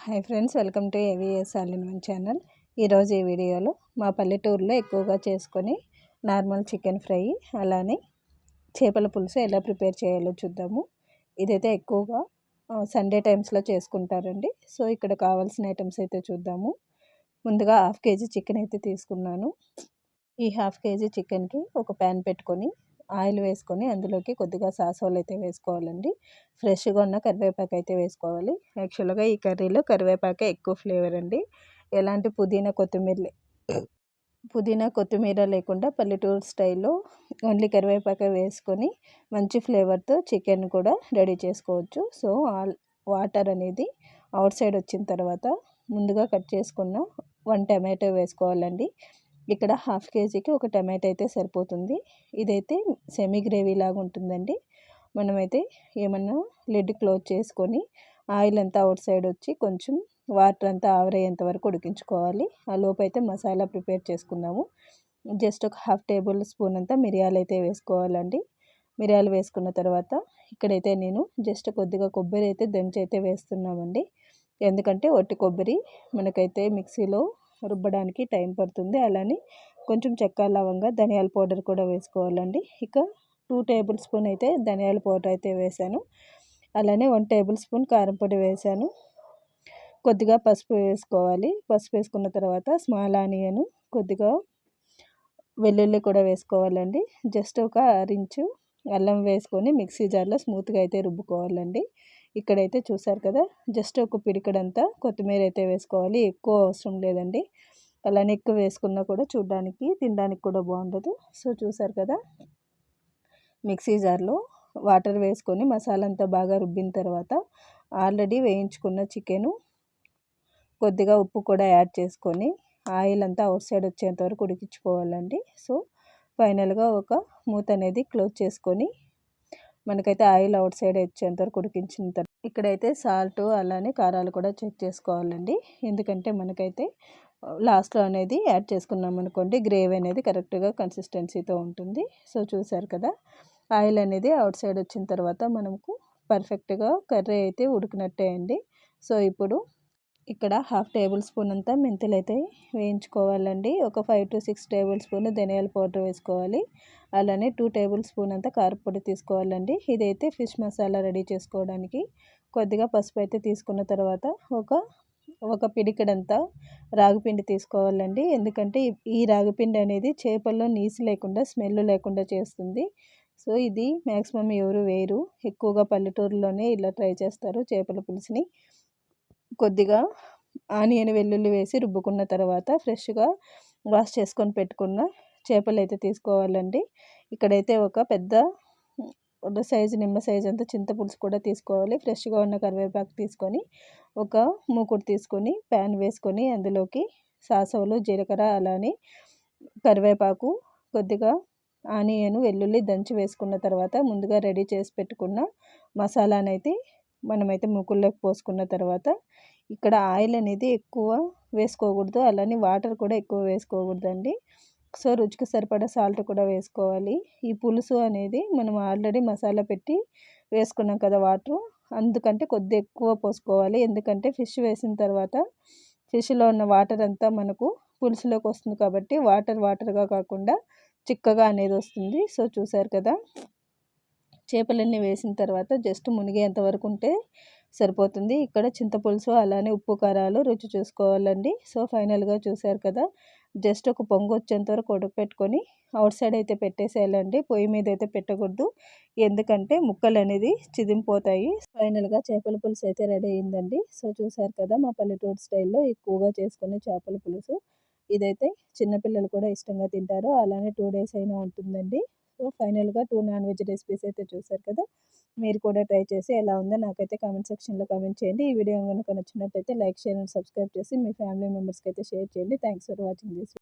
Hi friends, welcome to AVS all in one channel. ఈరోజు ఈ వీడియోలో మా పల్లెటూరులో ఎక్కువగా చేసుకొని నార్మల్ చికెన్ ఫ్రై అలానే చేపల పులుసు ఎలా ప్రిపేర్ చేయాలో చూద్దాము. ఇదైతే ఎక్కువగా సండే టైమ్స్లో చేసుకుంటారండి. సో ఇక్కడ కావాల్సిన ఐటమ్స్ అయితే చూద్దాము. ముందుగా 1/2 kg చికెన్ అయితే తీసుకున్నాను. ఈ 1/2 kg చికెన్కి ఒక ప్యాన్ పెట్టుకొని ఆయిల్ వేసుకొని అందులోకి కొద్దిగా సాసోలు అయితే వేసుకోవాలండి. ఫ్రెష్గా ఉన్న కరివేపాకు అయితే వేసుకోవాలి. యాక్చువల్గా ఈ కర్రీలో కరివేపాకే ఎక్కువ ఫ్లేవర్ అండి. ఎలాంటి పుదీనా కొత్తిమీర లేకుండా పల్లెటూరు స్టైల్లో ఓన్లీ కరివేపాకే వేసుకొని మంచి ఫ్లేవర్తో చికెన్ కూడా రెడీ చేసుకోవచ్చు. సో వాటర్ అనేది అవుట్ సైడ్ వచ్చిన తర్వాత ముందుగా కట్ చేసుకున్న 1 టమాటో వేసుకోవాలండి. ఇక్కడ 1/2 kgకి ఒక టమాటో అయితే సరిపోతుంది. ఇదైతే సెమీ గ్రేవీ లాగా ఉంటుందండి. మనమైతే ఏమన్నా లిడ్ క్లోజ్ చేసుకొని ఆయిల్ అంతా అవుట్ సైడ్ వచ్చి కొంచెం వాటర్ అంతా ఆవిరయ్యేంత వరకు ఉడికించుకోవాలి. ఆ లోపు అయితే మసాలా ప్రిపేర్ చేసుకుందాము. జస్ట్ ఒక 1/2 టేబుల్ స్పూన్ అంతా మిరియాలు అయితే వేసుకోవాలండి. మిరియాలు వేసుకున్న తర్వాత ఇక్కడైతే నేను జస్ట్ కొద్దిగా కొబ్బరి అయితే దంచి అయితే వేస్తున్నామండి. ఎందుకంటే ఒట్టి కొబ్బరి మనకైతే మిక్సీలో రుబ్బడానికి టైం పడుతుంది. అలానే కొంచెం చెక్క, లవంగా, ధనియాల పౌడర్ కూడా వేసుకోవాలండి. ఇక 2 టేబుల్ స్పూన్ అయితే ధనియాల పౌడర్ అయితే వేసాను. అలానే 1 టేబుల్ స్పూన్ కారం పొడి వేసాను. కొద్దిగా పసుపు వేసుకోవాలి. పసుపు వేసుకున్న తర్వాత స్మాల్ ఆనియన్, కొద్దిగా వెల్లుల్లి కూడా వేసుకోవాలండి. జస్ట్ ఒక 1 ఇంచు అల్లం వేసుకొని మిక్సీ జార్లో స్మూత్గా అయితే రుబ్బుకోవాలండి. ఇక్కడైతే చూసారు కదా, జస్ట్ ఒక పిడికడంతా కొత్తిమీర అయితే వేసుకోవాలి. ఎక్కువ అవసరం లేదండి. అలానే ఎక్కువ వేసుకున్నా కూడా చూడడానికి తినడానికి కూడా బాగుండదు. సో చూసారు కదా, మిక్సీ జార్లో వాటర్ వేసుకొని మసాలా అంతా బాగా రుబ్బిన తర్వాత ఆల్రెడీ వేయించుకున్న చికెను, కొద్దిగా ఉప్పు కూడా యాడ్ చేసుకొని ఆయిల్ అంతా అవుట్ సైడ్ వచ్చేంత వరకు ఉడికించుకోవాలండి. సో ఫైనల్గా ఒక మూత అనేది క్లోజ్ చేసుకొని మనకైతే ఆయిల్ అవుట్ సైడ్ వచ్చేంత వరకు ఉడికించిన తర్వాత ఇక్కడైతే సాల్ట్ అలానే కారాలు కూడా చెక్ చేసుకోవాలండి. ఎందుకంటే మనకైతే లాస్ట్లో అనేది యాడ్ చేసుకున్నాం అనుకోండి, గ్రేవీ అనేది కరెక్ట్గా కన్సిస్టెన్సీతో ఉంటుంది. సో చూసారు కదా, ఆయిల్ అనేది అవుట్ సైడ్ వచ్చిన తర్వాత మనకు పర్ఫెక్ట్గా కర్రీ అయితే ఉడికినట్టే అండి. సో ఇప్పుడు ఇక్కడ 1/2 టేబుల్ స్పూన్ అంతా మెంతులు అయితే వేయించుకోవాలండి. ఒక 5 to 6 టేబుల్ స్పూన్ ధనియాల పౌడర్ వేసుకోవాలి. అలానే 2 టేబుల్ స్పూన్ అంతా కారపొడి తీసుకోవాలండి. ఇదైతే ఫిష్ మసాలా రెడీ చేసుకోవడానికి. కొద్దిగా పసుపు అయితే తీసుకున్న తర్వాత ఒక పిడికెడంతా రాగిపిండి తీసుకోవాలండి. ఎందుకంటే ఈ రాగిపిండి అనేది చేపల్లో నీసు లేకుండా, స్మెల్ లేకుండా చేస్తుంది. సో ఇది మ్యాక్సిమం ఎవరు వేయరు, ఎక్కువగా పల్లెటూరులోనే ఇలా ట్రై చేస్తారు చేపల పులుసుని. కొద్దిగా ఆనియన్, వెల్లుల్లి వేసి రుబ్బుకున్న తర్వాత ఫ్రెష్గా వాష్ చేసుకొని పెట్టుకున్న చేపలు అయితే తీసుకోవాలండి. ఇక్కడైతే ఒక పెద్ద సైజు నిమ్మ సైజు అంతా చింతపులుసు కూడా తీసుకోవాలి. ఫ్రెష్గా ఉన్న కరివేపాకు తీసుకొని ఒక మూకుడు తీసుకొని ప్యాన్ వేసుకొని అందులోకి సాసవులు, జీలకర్ర, అలానే కరివేపాకు, కొద్దిగా ఆనియన్, వెల్లుల్లి దంచి వేసుకున్న తర్వాత ముందుగా రెడీ చేసి పెట్టుకున్న మసాలానైతే మనమైతే మూకుల్లోకి పోసుకున్న తర్వాత ఇక్కడ ఆయిల్ అనేది ఎక్కువ వేసుకోకూడదు, అలానే వాటర్ కూడా ఎక్కువ వేసుకోకూడదండి. సో రుచికి సరిపడా సాల్ట్ కూడా వేసుకోవాలి. ఈ పులుసు అనేది మనం ఆల్రెడీ మసాలా పెట్టి వేసుకున్నాం కదా వాటరు, అందుకంటే కొద్దిగా ఎక్కువ పోసుకోవాలి. ఎందుకంటే ఫిష్ వేసిన తర్వాత ఫిష్లో ఉన్న వాటర్ అంతా మనకు పులుసులోకి వస్తుంది కాబట్టి వాటర్గా కాకుండా చిక్కగా అనేది వస్తుంది. సో చూసారు కదా, చేపలన్నీ వేసిన తర్వాత జస్ట్ మునిగేంత వరకు ఉంటే సరిపోతుంది. ఇక్కడ చింతపులుసు అలానే ఉప్పు, కారాలు రుచి చూసుకోవాలండి. సో ఫైనల్గా చూసారు కదా, జస్ట్ ఒక పొంగు వచ్చేంత వరకు ఉడకపెట్టుకొని అవుట్ సైడ్ అయితే పెట్టేసేయాలండి. పొయ్యి మీద అయితే పెట్టకూడదు, ఎందుకంటే ముక్కలు అనేది చిదిమిపోతాయి. ఫైనల్గా చేపల పులుసు అయితే రెడీ అయిందండి. సో చూసారు కదా, మా పల్లెటూరు స్టైల్లో ఎక్కువగా చేసుకునే చేపల పులుసు. ఇదైతే చిన్నపిల్లలు కూడా ఇష్టంగా తింటారు. అలానే 2 days అయినా ఉంటుందండి. సో ఫైనల్గా 2 నాన్ వెజ్ రెసిపీస్ అయితే చూసారు కదా, మీరు కూడా ట్రై చేసి ఎలా ఉందో నాకైతే కామెంట్ సెక్షన్లో కామెంట్ చేయండి. ఈ వీడియో కనుక నచ్చినట్టయితే లైక్, షేర్ అండ్ సబ్స్క్రైబ్ చేసి మీ ఫ్యామిలీ మెంబర్స్కి అయితే షేర్ చేయండి. Thanks for watching this.